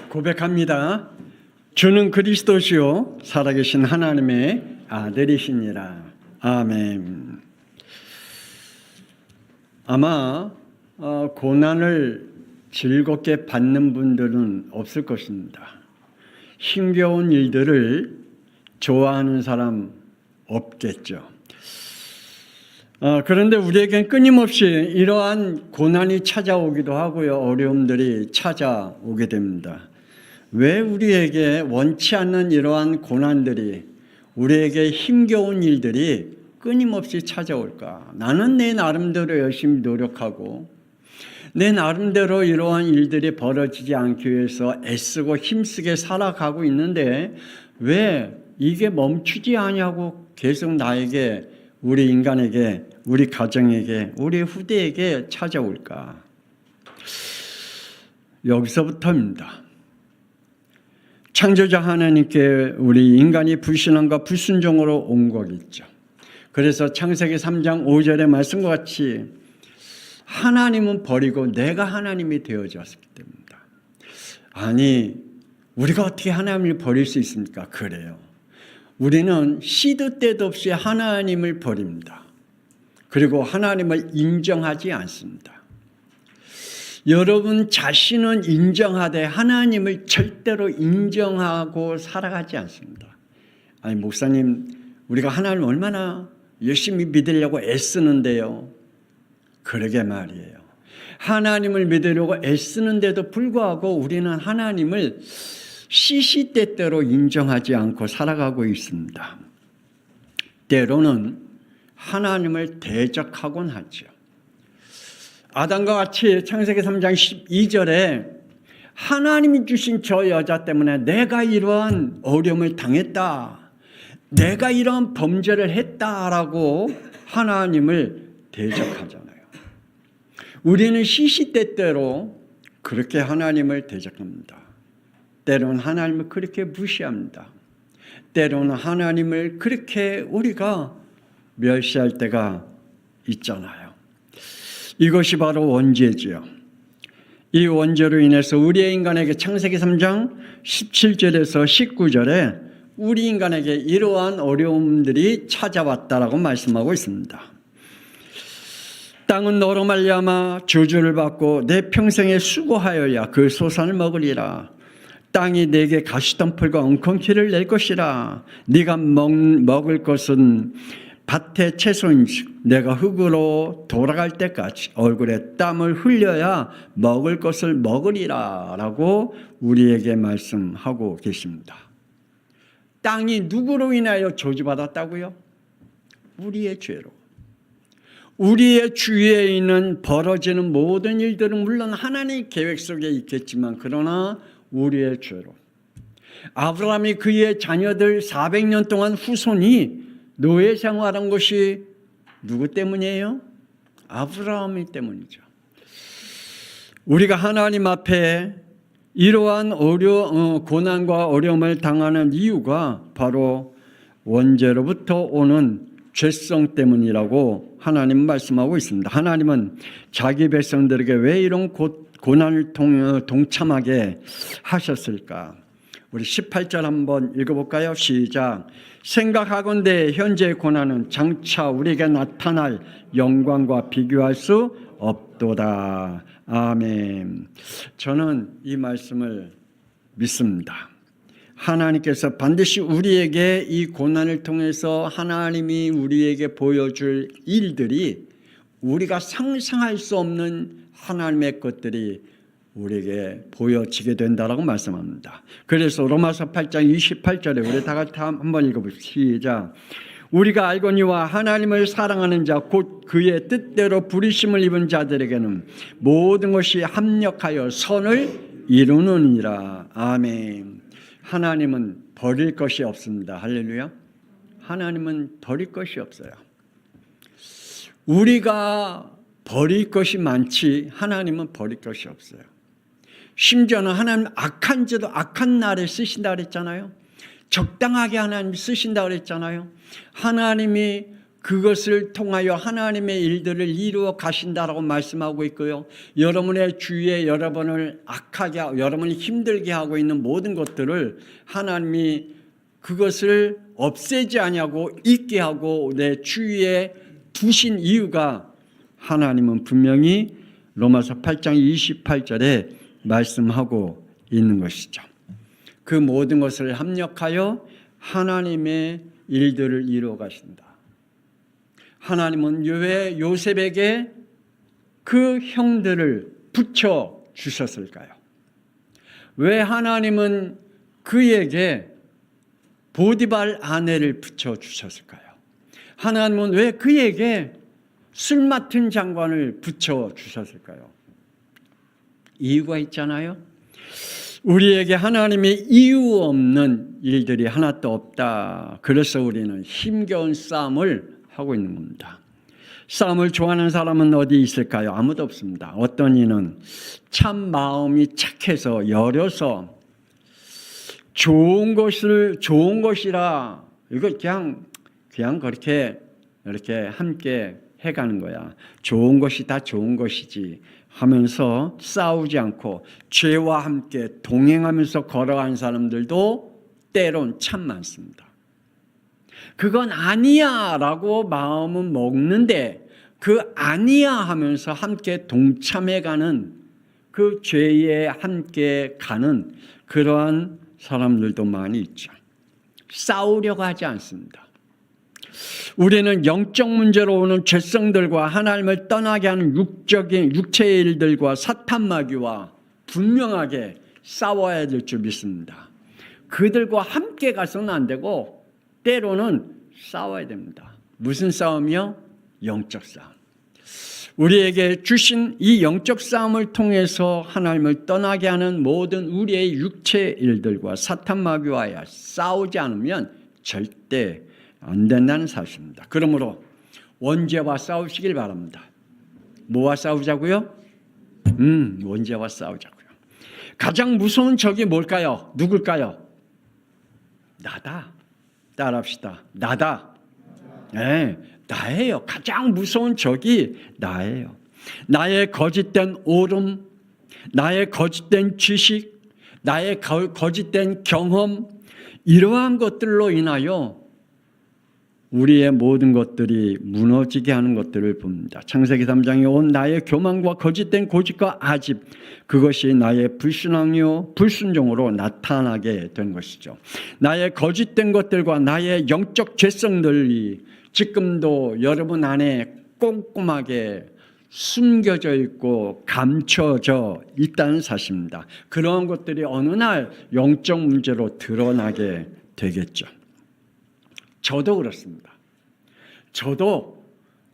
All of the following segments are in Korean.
고백합니다. 주는 그리스도시요 살아계신 하나님의 아들이시니라. 아멘. 아마 고난을 즐겁게 받는 분들은 없을 것입니다. 힘겨운 일들을 좋아하는 사람 없겠죠. 그런데 우리에겐 끊임없이 이러한 고난이 찾아오기도 하고요. 어려움들이 찾아오게 됩니다. 왜 우리에게 원치 않는 이러한 고난들이, 우리에게 힘겨운 일들이 끊임없이 찾아올까? 나는 내 나름대로 열심히 노력하고 내 나름대로 이러한 일들이 벌어지지 않기 위해서 애쓰고 힘쓰게 살아가고 있는데 왜 이게 멈추지 않냐고 계속 나에게, 우리 인간에게, 우리 가정에게, 우리 후대에게 찾아올까? 여기서부터입니다. 창조자 하나님께 우리 인간이 불신앙과 불순종으로 온 거겠죠. 그래서 창세기 3장 5절의 말씀과 같이 하나님은 버리고 내가 하나님이 되어졌기 때문이다. 아니, 우리가 어떻게 하나님을 버릴 수 있습니까? 그래요. 우리는 시도 때도 없이 하나님을 버립니다. 그리고 하나님을 인정하지 않습니다. 여러분 자신은 인정하되 하나님을 절대로 인정하고 살아가지 않습니다. 아니, 목사님, 우리가 하나님을 얼마나 열심히 믿으려고 애쓰는데요. 그러게 말이에요. 하나님을 믿으려고 애쓰는데도 불구하고 우리는 하나님을 시시때때로 인정하지 않고 살아가고 있습니다. 때로는 하나님을 대적하곤 하죠. 아담과 같이 창세기 3장 12절에 하나님이 주신 저 여자 때문에 내가 이러한 어려움을 당했다, 내가 이러한 범죄를 했다라고 하나님을 대적하잖아요. 우리는 시시때때로 그렇게 하나님을 대적합니다. 때로는 하나님을 그렇게 무시합니다. 때로는 하나님을 그렇게 우리가 멸시할 때가 있잖아요. 이것이 바로 원죄지요. 이 원죄로 인해서 우리 인간에게 창세기 3장 17절에서 19절에 우리 인간에게 이러한 어려움들이 찾아왔다라고 말씀하고 있습니다. 땅은 너로 말미암아 저주를 받고 내 평생에 수고하여야 그 소산을 먹으리라. 땅이 내게 가시덤불과 엉겅퀴를 낼 것이라. 네가 먹을 것은 밭의 채소인즉 내가 흙으로 돌아갈 때까지 얼굴에 땀을 흘려야 먹을 것을 먹으리라 라고 우리에게 말씀하고 계십니다. 땅이 누구로 인하여 저주받았다고요? 우리의 죄로. 우리의 주위에 있는 벌어지는 모든 일들은 물론 하나님의 계획 속에 있겠지만 그러나 우리의 죄로. 아브라함이 그의 자녀들 400년 동안 후손이 노예 생활한 것이 누구 때문이에요? 아브라함 때문이죠. 우리가 하나님 앞에 이러한 고난과 어려움을 당하는 이유가 바로 원죄로부터 오는 죄성 때문이라고 하나님 말씀하고 있습니다. 하나님은 자기 백성들에게 왜 이런 고난을 동참하게 하셨을까? 우리 18절 한번 읽어볼까요? 시작. 생각하건대 현재의 고난은 장차 우리에게 나타날 영광과 비교할 수 없도다. 아멘. 저는 이 말씀을 믿습니다. 하나님께서 반드시 우리에게 이 고난을 통해서 하나님이 우리에게 보여줄 일들이 우리가 상상할 수 없는 하나님의 것들이 우리에게 보여지게 된다라고 말씀합니다. 그래서 로마서 8장 28절에 우리 다 같이 한번 읽어봅시다. 시작. 우리가 알거니와 하나님을 사랑하는 자 곧 그의 뜻대로 부르심을 입은 자들에게는 모든 것이 합력하여 선을 이루느니라. 아멘. 하나님은 버릴 것이 없습니다. 할렐루야. 하나님은 버릴 것이 없어요. 우리가 버릴 것이 많지 하나님은 버릴 것이 없어요. 심지어는 하나님 악한 자도 악한 날에 쓰신다 그랬잖아요. 적당하게 하나님 쓰신다 그랬잖아요. 하나님이 그것을 통하여 하나님의 일들을 이루어 가신다라고 말씀하고 있고요. 여러분의 주위에 여러분을 악하게 하고 여러분이 힘들게 하고 있는 모든 것들을 하나님이 그것을 없애지 아니하고 있게 하고 내 주위에 두신 이유가 하나님은 분명히 로마서 8장 28절에 말씀하고 있는 것이죠. 그 모든 것을 합력하여 하나님의 일들을 이루어 가신다. 하나님은 왜 요셉에게 그 형들을 붙여 주셨을까요? 왜 하나님은 그에게 보디발 아내를 붙여 주셨을까요? 하나님은 왜 그에게 술 맡은 장관을 붙여 주셨을까요? 이유가 있잖아요. 우리에게 하나님의 이유 없는 일들이 하나도 없다. 그래서 우리는 힘겨운 싸움을 하고 있는 겁니다. 싸움을 좋아하는 사람은 어디 있을까요? 아무도 없습니다. 어떤 이는 참 마음이 착해서 여려서 좋은 것이라 이거 그냥 그렇게 이렇게 함께 해가는 거야. 좋은 것이 다 좋은 것이지 하면서 싸우지 않고 죄와 함께 동행하면서 걸어가는 사람들도 때론 참 많습니다. 그건 아니야 라고 마음은 먹는데 그 아니야 하면서 함께 동참해가는 그 죄에 함께 가는 그러한 사람들도 많이 있죠. 싸우려고 하지 않습니다. 우리는 영적 문제로 오는 죄성들과 하나님을 떠나게 하는 육체의 일들과 사탄 마귀와 분명하게 싸워야 될 줄 믿습니다. 그들과 함께 가서는 안 되고 때로는 싸워야 됩니다. 무슨 싸움이요? 영적 싸움. 우리에게 주신 이 영적 싸움을 통해서 하나님을 떠나게 하는 모든 우리의 육체의 일들과 사탄 마귀와 싸우지 않으면 절대 안 된다는 사실입니다. 그러므로 원죄와 싸우시길 바랍니다. 뭐와 싸우자고요? 원죄와 싸우자고요. 가장 무서운 적이 뭘까요? 누굴까요? 나다. 따라합시다. 나다. 네, 나예요. 가장 무서운 적이 나예요. 나의 거짓된 오름, 나의 거짓된 지식, 나의 거짓된 경험, 이러한 것들로 인하여 우리의 모든 것들이 무너지게 하는 것들을 봅니다. 창세기 3장에 온 나의 교만과 거짓된 고집과 아집, 그것이 나의 불신앙이요 불순종으로 나타나게 된 것이죠. 나의 거짓된 것들과 나의 영적 죄성들이 지금도 여러분 안에 꼼꼼하게 숨겨져 있고 감춰져 있다는 사실입니다. 그러한 것들이 어느 날 영적 문제로 드러나게 되겠죠. 저도 그렇습니다. 저도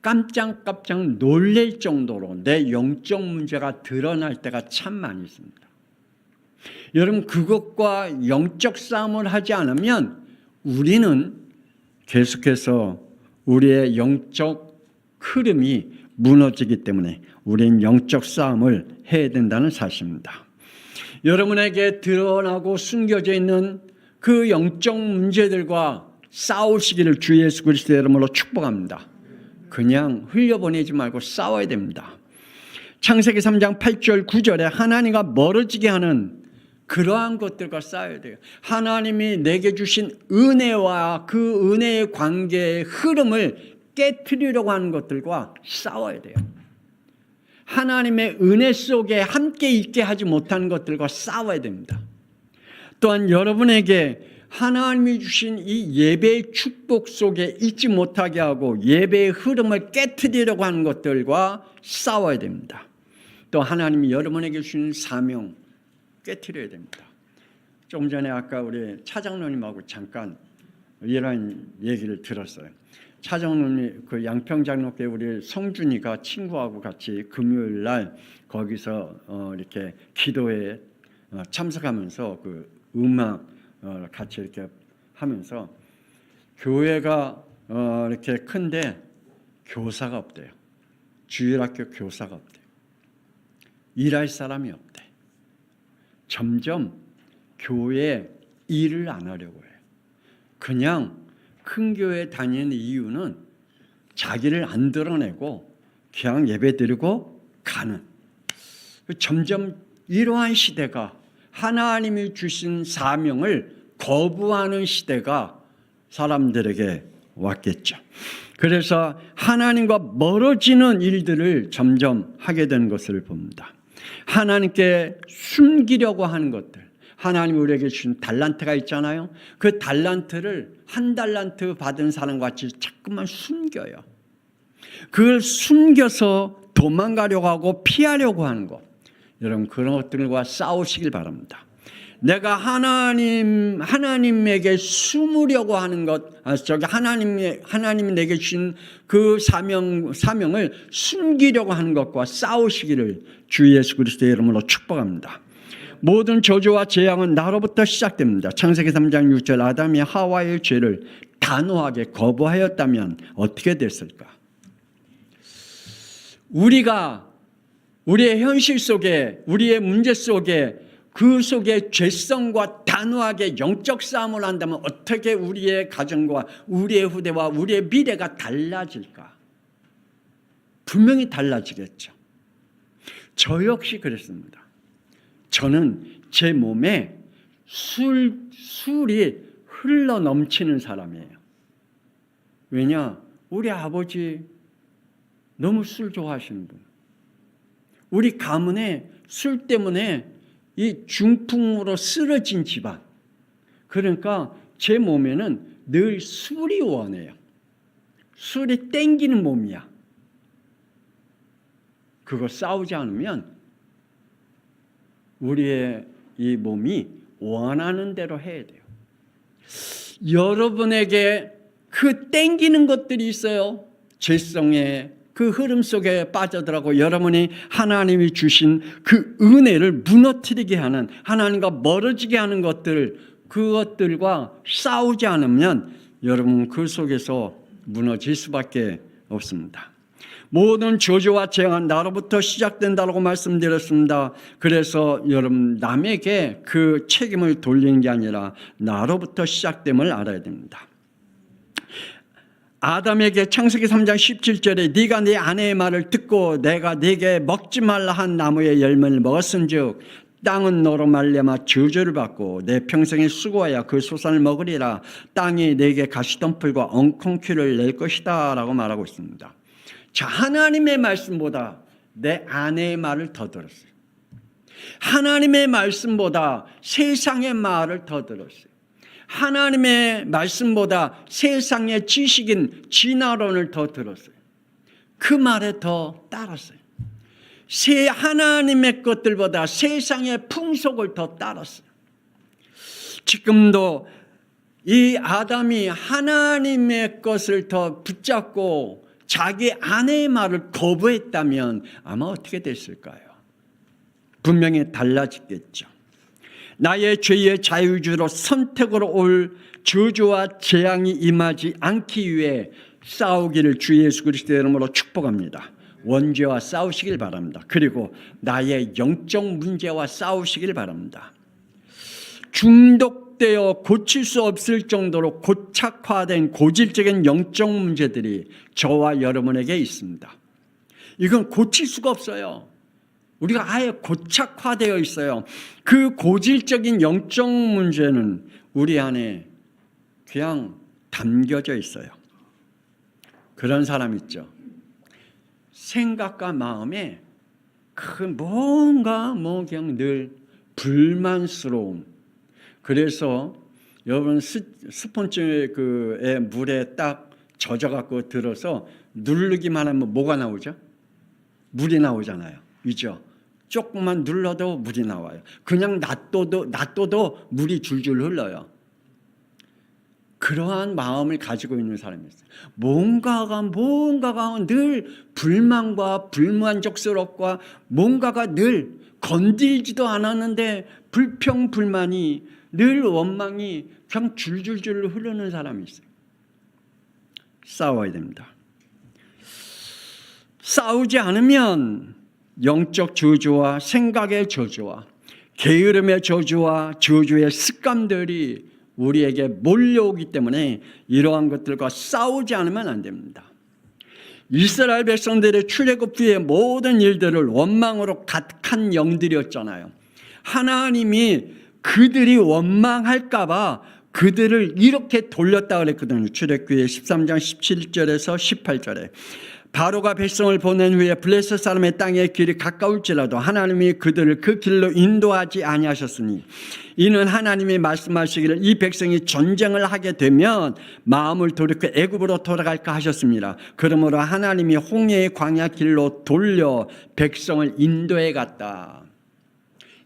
깜짝깜짝 놀랄 정도로 내 영적 문제가 드러날 때가 참 많이 있습니다. 여러분, 그것과 영적 싸움을 하지 않으면 우리는 계속해서 우리의 영적 흐름이 무너지기 때문에 우리는 영적 싸움을 해야 된다는 사실입니다. 여러분에게 드러나고 숨겨져 있는 그 영적 문제들과 싸우시기를 주 예수 그리스도의 이름으로 축복합니다. 그냥 흘려보내지 말고 싸워야 됩니다. 창세기 3장 8절 9절에 하나님과 멀어지게 하는 그러한 것들과 싸워야 돼요. 하나님이 내게 주신 은혜와 그 은혜의 관계의 흐름을 깨트리려고 하는 것들과 싸워야 돼요. 하나님의 은혜 속에 함께 있게 하지 못하는 것들과 싸워야 됩니다. 또한 여러분에게 하나님이 주신 이 예배의 축복 속에 있지 못하게 하고 예배의 흐름을 깨트리려고 하는 것들과 싸워야 됩니다. 또 하나님이 여러분에게 주신 사명 깨트려야 됩니다. 좀 전에 아까 우리 차장로님하고 잠깐 이런 얘기를 들었어요. 차장로님 그 양평장로교회 우리 성준이가 친구하고 같이 금요일 날 거기서 이렇게 기도에 참석하면서 그 음악 같이 이렇게 하면서 교회가 이렇게 큰데 교사가 없대요. 주일학교 교사가 없대요. 일할 사람이 없대. 점점 교회 일을 안 하려고 해요. 그냥 큰 교회 다니는 이유는 자기를 안 드러내고 그냥 예배드리고 가는, 점점 이러한 시대가, 하나님이 주신 사명을 거부하는 시대가 사람들에게 왔겠죠. 그래서 하나님과 멀어지는 일들을 점점 하게 되는 것을 봅니다. 하나님께 숨기려고 하는 것들, 하나님이 우리에게 주신 달란트가 있잖아요. 그 달란트를 한 달란트 받은 사람과 같이 자꾸만 숨겨요. 그걸 숨겨서 도망가려고 하고 피하려고 하는 것, 여러분 그런 것들과 싸우시길 바랍니다. 내가 하나님에게 숨으려고 하는 것, 하나님이 내게 주신 그 사명을 숨기려고 하는 것과 싸우시기를 주 예수 그리스도의 이름으로 축복합니다. 모든 저주와 재앙은 나로부터 시작됩니다. 창세기 3장 6절, 아담이 하와의 죄를 단호하게 거부하였다면 어떻게 됐을까? 우리가 우리의 현실 속에, 우리의 문제 속에, 그 속에 죄성과 단호하게 영적 싸움을 한다면 어떻게 우리의 가정과 우리의 후대와 우리의 미래가 달라질까? 분명히 달라지겠죠. 저 역시 그랬습니다. 저는 제 몸에 술이 흘러 넘치는 사람이에요. 왜냐? 우리 아버지 너무 술 좋아하시는 분. 우리 가문에 술 때문에 이 중풍으로 쓰러진 집안. 그러니까 제 몸에는 늘 술이 원해요. 술이 땡기는 몸이야. 그거 싸우지 않으면 우리의 이 몸이 원하는 대로 해야 돼요. 여러분에게 그 땡기는 것들이 있어요. 죄성의 그 흐름 속에 빠져들어가고 여러분이 하나님이 주신 그 은혜를 무너뜨리게 하는, 하나님과 멀어지게 하는 것들, 그것들과 싸우지 않으면 여러분 그 속에서 무너질 수밖에 없습니다. 모든 저주와 재앙은 나로부터 시작된다고 말씀드렸습니다. 그래서 여러분 남에게 그 책임을 돌리는 게 아니라 나로부터 시작됨을 알아야 됩니다. 아담에게 창세기 3장 17절에 네가 네 아내의 말을 듣고 내가 네게 먹지 말라 한 나무의 열매를 먹었은즉 땅은 너로 말미암아 저주를 받고 내 평생에 수고하여 그 소산을 먹으리라. 땅이 네게 가시덤불과 엉겅퀴를 낼 것이다 라고 말하고 있습니다. 자, 하나님의 말씀보다 내 아내의 말을 더 들었어요. 하나님의 말씀보다 세상의 말을 더 들었어요. 하나님의 말씀보다 세상의 지식인 진화론을 더 들었어요. 그 말에 더 따랐어요. 하나님의 것들보다 세상의 풍속을 더 따랐어요. 지금도 이 아담이 하나님의 것을 더 붙잡고 자기 아내의 말을 거부했다면 아마 어떻게 됐을까요? 분명히 달라지겠죠. 나의 죄의 자유주로 선택으로 올 저주와 재앙이 임하지 않기 위해 싸우기를 주 예수 그리스도의 이름으로 축복합니다. 원죄와 싸우시길 바랍니다. 그리고 나의 영적 문제와 싸우시길 바랍니다. 중독되어 고칠 수 없을 정도로 고착화된 고질적인 영적 문제들이 저와 여러분에게 있습니다. 이건 고칠 수가 없어요. 우리가 아예 고착화되어 있어요. 그 고질적인 영적 문제는 우리 안에 그냥 담겨져 있어요. 그런 사람 있죠. 생각과 마음에 그 뭔가 그냥 늘 불만스러움. 그래서 여러분 스폰지의 물에 딱 젖어갖고 들어서 누르기만 하면 뭐가 나오죠? 물이 나오잖아요. 그죠? 조금만 눌러도 물이 나와요. 그냥 놔둬도 물이 줄줄 흘러요. 그러한 마음을 가지고 있는 사람이 있어요. 뭔가가 늘 불만과 불만족스럽고 뭔가가 늘 건들지도 않았는데 불평불만이 늘 원망이 그냥 줄줄줄 흐르는 사람이 있어요. 싸워야 됩니다. 싸우지 않으면 영적 저주와 생각의 저주와 게으름의 저주와 저주의 습관들이 우리에게 몰려오기 때문에 이러한 것들과 싸우지 않으면 안 됩니다. 이스라엘 백성들의 출애굽 후의 모든 일들을 원망으로 가득한 영들이었잖아요. 하나님이 그들이 원망할까 봐 그들을 이렇게 돌렸다 그랬거든요. 출애굽기 13장 17절에서 18절에 바로가 백성을 보낸 후에 블레셋 사람의 땅의 길이 가까울지라도 하나님이 그들을 그 길로 인도하지 아니하셨으니 이는 하나님이 말씀하시기를 이 백성이 전쟁을 하게 되면 마음을 돌이켜 애굽으로 돌아갈까 하셨습니다. 그러므로 하나님이 홍해의 광야 길로 돌려 백성을 인도해 갔다.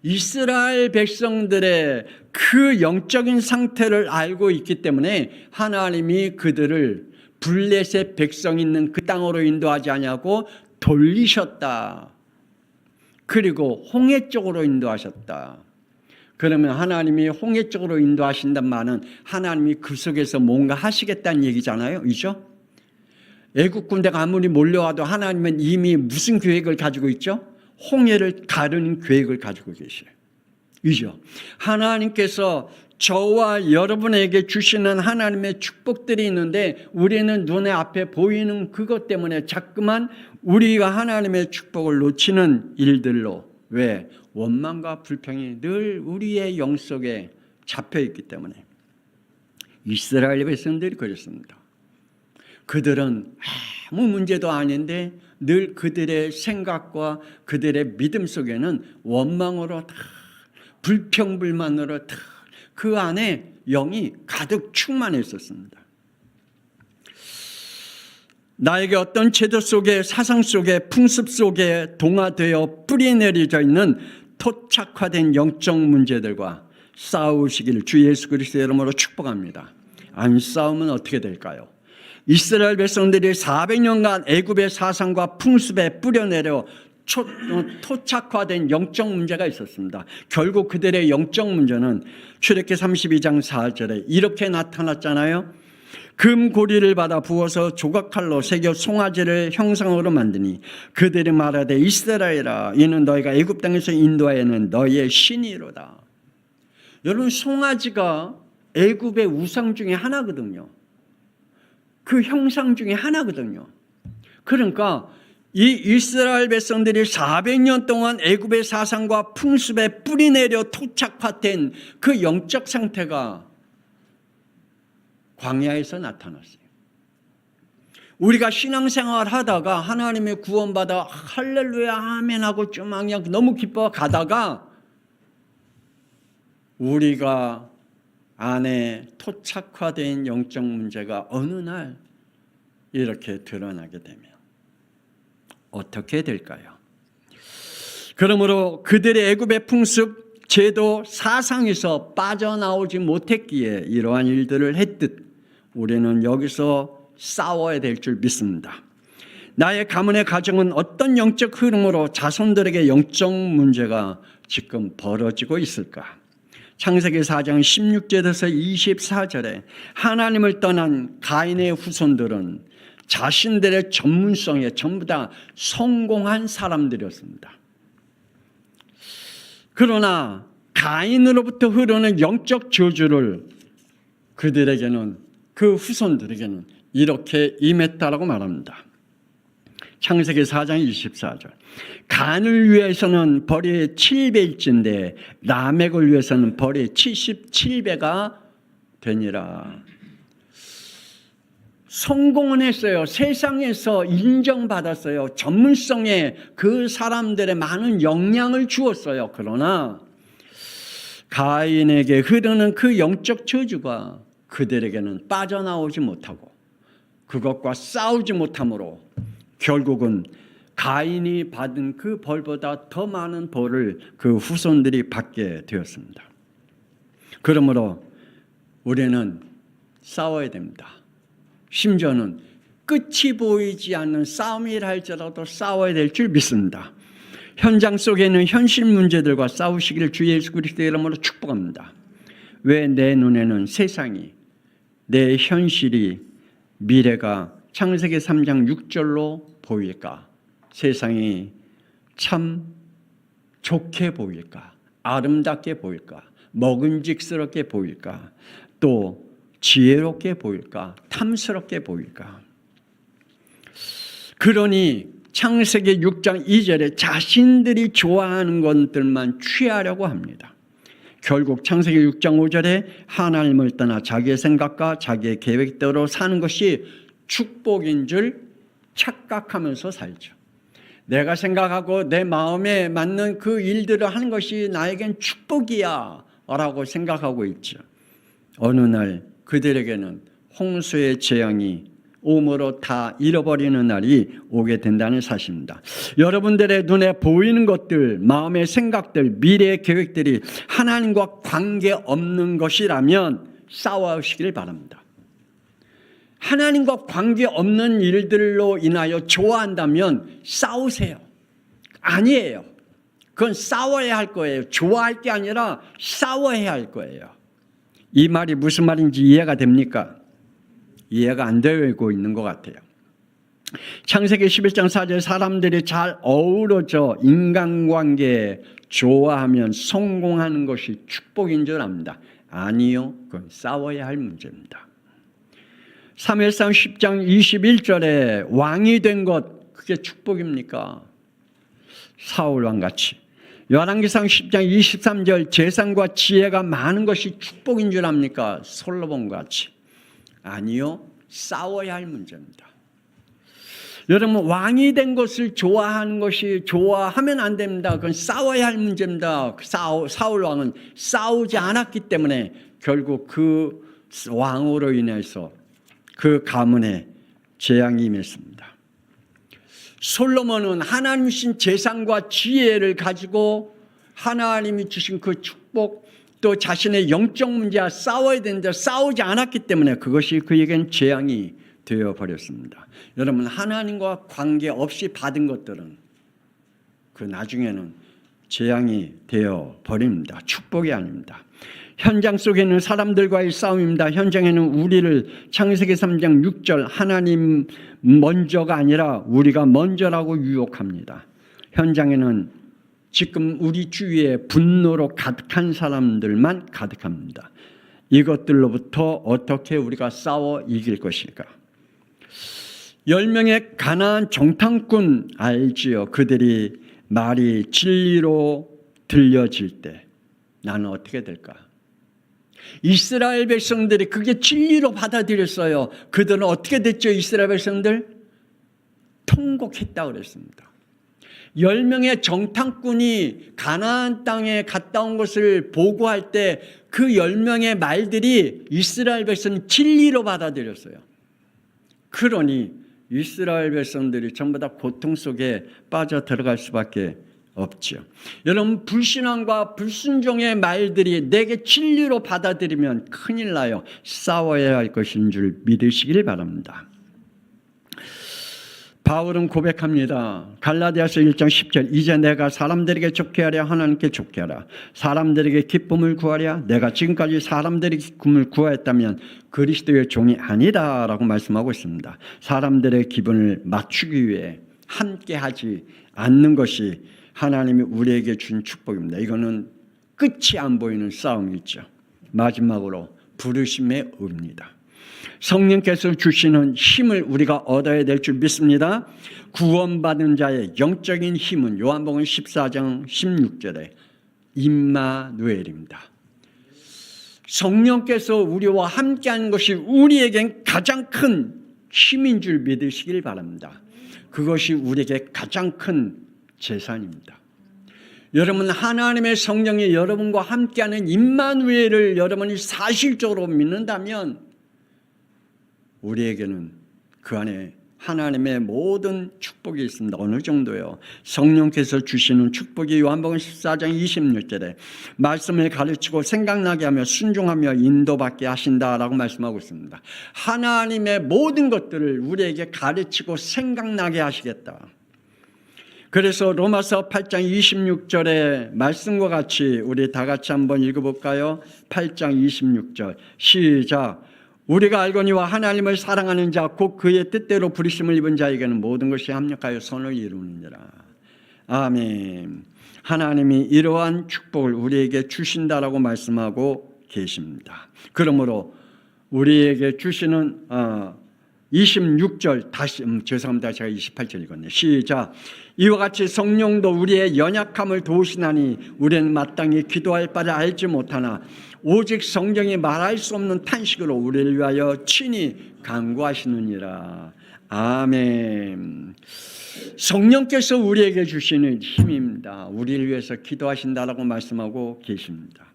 이스라엘 백성들의 그 영적인 상태를 알고 있기 때문에 하나님이 그들을 블레셋 백성 있는 그 땅으로 인도하지 아니하고 돌리셨다. 그리고 홍해 쪽으로 인도하셨다. 그러면 하나님이 홍해 쪽으로 인도하신다는 말은 하나님이 그 속에서 뭔가 하시겠다는 얘기잖아요. 그렇죠? 애국 군대가 아무리 몰려와도 하나님은 이미 무슨 계획을 가지고 있죠? 홍해를 가르는 계획을 가지고 계셔요. 그죠? 하나님께서 저와 여러분에게 주시는 하나님의 축복들이 있는데 우리는 눈에 앞에 보이는 그것 때문에 자꾸만 우리가 하나님의 축복을 놓치는 일들로, 왜? 원망과 불평이 늘 우리의 영 속에 잡혀 있기 때문에. 이스라엘 백성들이 그랬습니다. 그들은 아무 문제도 아닌데 늘 그들의 생각과 그들의 믿음 속에는 원망으로 다, 불평불만으로 다 그 안에 영이 가득 충만했었습니다. 나에게 어떤 제도 속에, 사상 속에, 풍습 속에 동화되어 뿌리내려져 있는 토착화된 영적 문제들과 싸우시기를 주 예수 그리스도의 이름으로 축복합니다. 안 싸우면 어떻게 될까요? 이스라엘 백성들이 400년간 애굽의 사상과 풍습에 뿌려내려 토착화된 영적 문제가 있었습니다. 결국 그들의 영적 문제는 출애굽기 32장 4절에 이렇게 나타났잖아요. 금고리를 받아 부어서 조각칼로 새겨 송아지를 형상으로 만드니 그들이 말하되 이스라엘아 이는 너희가 애굽 땅에서 인도하여낸 너희의 신이로다. 여러분, 송아지가 애굽의 우상 중에 하나거든요. 그 형상 중에 하나거든요. 그러니까 이 이스라엘 백성들이 400년 동안 애굽의 사상과 풍습에 뿌리내려 토착화된 그 영적 상태가 광야에서 나타났어요. 우리가 신앙생활 하다가 하나님의 구원받아 할렐루야 아멘 하고 좀 그냥 너무 기뻐 가다가 우리가 안에 토착화된 영적 문제가 어느 날 이렇게 드러나게 되면 어떻게 될까요? 그러므로 그들의 애굽의 풍습, 제도, 사상에서 빠져나오지 못했기에 이러한 일들을 했듯 우리는 여기서 싸워야 될 줄 믿습니다. 나의 가문의 가정은 어떤 영적 흐름으로 자손들에게 영적 문제가 지금 벌어지고 있을까? 창세기 4장 16절에서 24절에 하나님을 떠난 가인의 후손들은 자신들의 전문성에 전부 다 성공한 사람들이었습니다. 그러나 가인으로부터 흐르는 영적 저주를 그들에게는, 그 후손들에게는 이렇게 임했다라고 말합니다. 창세기 4장 24절. 간을 위해서는 벌이 7배일진데 라멕을 위해서는 벌이 77배가 되니라. 성공은 했어요. 세상에서 인정받았어요. 전문성에 그 사람들의 많은 영향을 주었어요. 그러나 가인에게 흐르는 그 영적 저주가 그들에게는 빠져나오지 못하고 그것과 싸우지 못함으로 결국은 가인이 받은 그 벌보다 더 많은 벌을 그 후손들이 받게 되었습니다. 그러므로 우리는 싸워야 됩니다. 심지어는 끝이 보이지 않는 싸움이라 할지라도 싸워야 될 줄 믿습니다. 현장 속에 있는 현실 문제들과 싸우시기를 주 예수 그리스도의 이름으로 축복합니다. 왜 내 눈에는 세상이, 내 현실이, 미래가 창세기 3장 6절로 보일까? 세상이 참 좋게 보일까? 아름답게 보일까? 먹음직스럽게 보일까? 또 지혜롭게 보일까? 탐스럽게 보일까? 그러니 창세기 6장 2절에 자신들이 좋아하는 것들만 취하려고 합니다. 결국 창세기 6장 5절에 하나님을 떠나 자기의 생각과 자기의 계획대로 사는 것이 축복인 줄 착각하면서 살죠. 내가 생각하고 내 마음에 맞는 그 일들을 하는 것이 나에겐 축복이야 라고 생각하고 있죠. 어느 날 그들에게는 홍수의 재앙이 오므로 다 잃어버리는 날이 오게 된다는 사실입니다. 여러분들의 눈에 보이는 것들, 마음의 생각들, 미래의 계획들이 하나님과 관계없는 것이라면 싸워하시길 바랍니다. 하나님과 관계없는 일들로 인하여 좋아한다면 싸우세요. 아니에요. 그건 싸워야 할 거예요. 좋아할 게 아니라 싸워야 할 거예요. 이 말이 무슨 말인지 이해가 됩니까? 이해가 안 되고 있는 것 같아요. 창세기 11장 4절 사람들이 잘 어우러져 인간관계에 좋아하면 성공하는 것이 축복인 줄 압니다. 아니요. 그건 싸워야 할 문제입니다. 사무엘상 10장 21절에 왕이 된 것 그게 축복입니까? 사울왕같이. 열왕기상 10장 23절 재산과 지혜가 많은 것이 축복인 줄 압니까? 솔로몬같이. 아니요. 싸워야 할 문제입니다. 여러분 왕이 된 것을 좋아하는 것이 좋아하면 안 됩니다. 그건 싸워야 할 문제입니다. 사울왕은 싸우지 않았기 때문에 결국 그 왕으로 인해서 그 가문에 재앙이 임했습니다. 솔로몬은 하나님 주신 재산과 지혜를 가지고 하나님이 주신 그 축복 또 자신의 영적 문제와 싸워야 되는데 싸우지 않았기 때문에 그것이 그에겐 재앙이 되어버렸습니다. 여러분 하나님과 관계없이 받은 것들은 그 나중에는 재앙이 되어버립니다. 축복이 아닙니다. 현장 속에는 사람들과의 싸움입니다. 현장에는 우리를 창세기 3장 6절 하나님 먼저가 아니라 우리가 먼저라고 유혹합니다. 현장에는 지금 우리 주위에 분노로 가득한 사람들만 가득합니다. 이것들로부터 어떻게 우리가 싸워 이길 것일까? 10명의 가나안 정탐꾼 알지요? 그들이 말이 진리로 들려질 때 나는 어떻게 될까? 이스라엘 백성들이 그게 진리로 받아들였어요. 그들은 어떻게 됐죠? 이스라엘 백성들? 통곡했다고 그랬습니다. 10명의 정탐꾼이 가나안 땅에 갔다 온 것을 보고할 때 그 10명의 말들이 이스라엘 백성이 진리로 받아들였어요. 그러니 이스라엘 백성들이 전부 다 고통 속에 빠져 들어갈 수밖에 없죠. 여러분 불신앙과 불순종의 말들이 내게 진리로 받아들이면 큰일 나요. 싸워야 할 것인 줄 믿으시길 바랍니다. 바울은 고백합니다. 갈라디아서 1장 10절 이제 내가 사람들에게 좋게 하랴 하나님께 좋게 하라. 사람들에게 기쁨을 구하랴. 내가 지금까지 사람들에게 기쁨을 구하였다면 그리스도의 종이 아니다 라고 말씀하고 있습니다. 사람들의 기분을 맞추기 위해 함께하지 않는 것이 하나님이 우리에게 준 축복입니다. 이거는 끝이 안 보이는 싸움이죠. 마지막으로 부르심의 의입니다. 성령께서 주시는 힘을 우리가 얻어야 될 줄 믿습니다. 구원받은 자의 영적인 힘은 요한복음 14장 16절에 임마누엘입니다. 성령께서 우리와 함께하는 것이 우리에겐 가장 큰 힘인 줄 믿으시길 바랍니다. 그것이 우리에게 가장 큰 재산입니다. 여러분 하나님의 성령이 여러분과 함께하는 임마누엘을 여러분이 사실적으로 믿는다면 우리에게는 그 안에 하나님의 모든 축복이 있습니다. 어느 정도요? 성령께서 주시는 축복이 요한복음 14장 26절에 말씀을 가르치고 생각나게 하며 순종하며 인도받게 하신다라고 말씀하고 있습니다. 하나님의 모든 것들을 우리에게 가르치고 생각나게 하시겠다. 그래서 로마서 8장 26절의 말씀과 같이 우리 다 같이 한번 읽어볼까요? 8장 26절 시작. 우리가 알거니와 하나님을 사랑하는 자 곧 그의 뜻대로 부르심을 입은 자에게는 모든 것이 합력하여 선을 이루느니라. 아멘. 하나님이 이러한 축복을 우리에게 주신다라고 말씀하고 계십니다. 그러므로 우리에게 주시는 26절 다시 죄송합니다. 제가 28절 읽었네요. 시작. 이와 같이 성령도 우리의 연약함을 도우시나니 우리는 마땅히 기도할 바를 알지 못하나 오직 성령이 말할 수 없는 탄식으로 우리를 위하여 친히 간구하시느니라. 아멘. 성령께서 우리에게 주시는 힘입니다. 우리를 위해서 기도하신다라고 말씀하고 계십니다.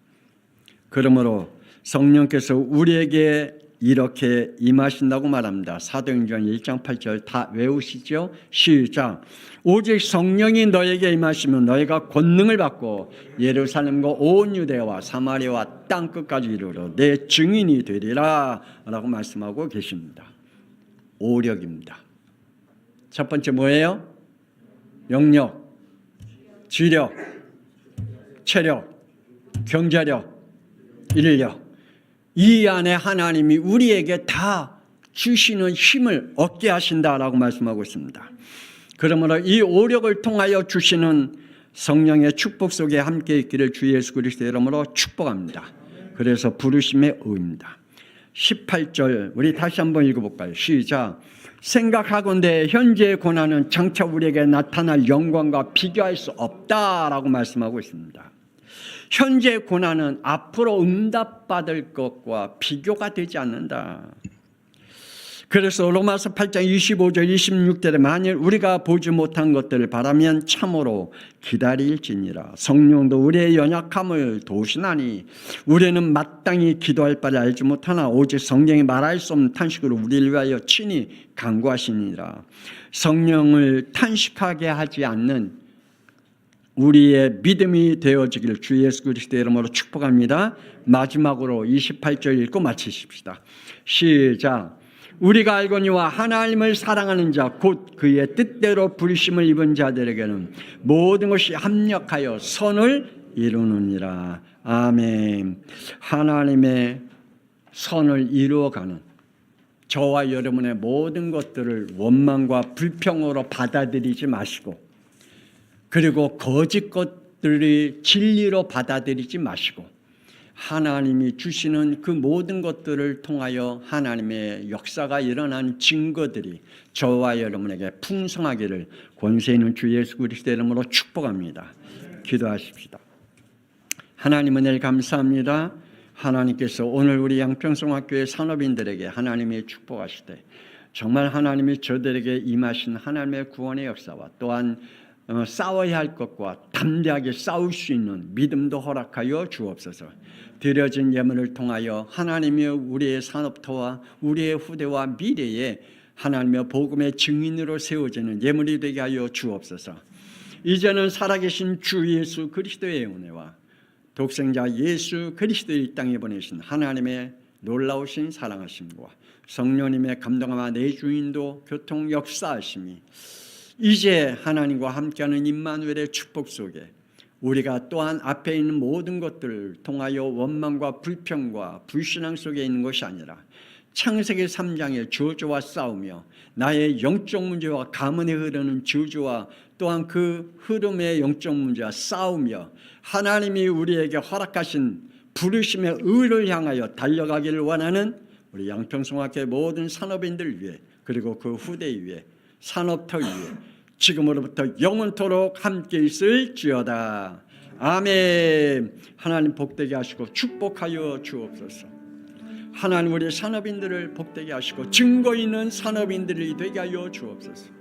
그러므로 성령께서 우리에게 이렇게 임하신다고 말합니다. 사도행전 1장 8절 다 외우시죠? 시작. 오직 성령이 너에게 임하시면 너희가 권능을 받고 예루살렘과 온 유대와 사마리아와 땅끝까지 이르러 내 증인이 되리라 라고 말씀하고 계십니다. 오력입니다. 첫 번째 뭐예요? 영력, 지력, 체력, 경제력, 인력. 이 안에 하나님이 우리에게 다 주시는 힘을 얻게 하신다라고 말씀하고 있습니다. 그러므로 이 오력을 통하여 주시는 성령의 축복 속에 함께 있기를 주 예수 그리스도의 이름으로 축복합니다. 그래서 부르심의 의입니다. 18절 우리 다시 한번 읽어볼까요? 시작. 생각하건대 현재의 고난은 장차 우리에게 나타날 영광과 비교할 수 없다라고 말씀하고 있습니다. 현재 고난은 앞으로 응답받을 것과 비교가 되지 않는다. 그래서 로마서 8장 25절 26절에 만일 우리가 보지 못한 것들을 바라면 참으로 기다릴지니라. 성령도 우리의 연약함을 도우시나니 우리는 마땅히 기도할 바를 알지 못하나 오직 성령이 말할 수 없는 탄식으로 우리를 위하여 친히 간구하시니라. 성령을 탄식하게 하지 않는 우리의 믿음이 되어지기를 주 예수 그리스도의 이름으로 축복합니다. 마지막으로 28절 읽고 마치십시다. 시작. 우리가 알거니와 하나님을 사랑하는 자 곧 그의 뜻대로 부르심을 입은 자들에게는 모든 것이 합력하여 선을 이루느니라. 아멘. 하나님의 선을 이루어가는 저와 여러분의 모든 것들을 원망과 불평으로 받아들이지 마시고 그리고 거짓 것들이 진리로 받아들이지 마시고 하나님이 주시는 그 모든 것들을 통하여 하나님의 역사가 일어난 증거들이 저와 여러분에게 풍성하기를 권세 있는 주 예수 그리스도의 이름으로 축복합니다. 기도하십시다. 하나님 은혜를 감사합니다. 하나님께서 오늘 우리 양평성학교의 산업인들에게 하나님이 축복하시되 정말 하나님이 저들에게 임하신 하나님의 구원의 역사와 또한 싸워야 할 것과 담대하게 싸울 수 있는 믿음도 허락하여 주옵소서. 드려진 예물을 통하여 하나님이 우리의 산업터와 우리의 후대와 미래에 하나님의 복음의 증인으로 세워지는 예물이 되게 하여 주옵소서. 이제는 살아계신 주 예수 그리스도의 은혜와 독생자 예수 그리스도를 이 땅에 보내신 하나님의 놀라우신 사랑하심과 성령님의 감동과 내주인도 교통 역사하심이 이제 하나님과 함께하는 임마누엘의 축복 속에 우리가 또한 앞에 있는 모든 것들을 통하여 원망과 불평과 불신앙 속에 있는 것이 아니라 창세기 3장의 저주와 싸우며 나의 영적 문제와 가문에 흐르는 저주와 또한 그 흐름의 영적 문제와 싸우며 하나님이 우리에게 허락하신 부르심의 의를 향하여 달려가기를 원하는 우리 양평성학교의 모든 산업인들 위해 그리고 그 후대 위에 산업터 위에 지금으로부터 영원토록 함께 있을지어다. 아멘. 하나님 복되게 하시고 축복하여 주옵소서. 하나님 우리 산업인들을 복되게 하시고 증거 있는 산업인들이 되게 하여 주옵소서.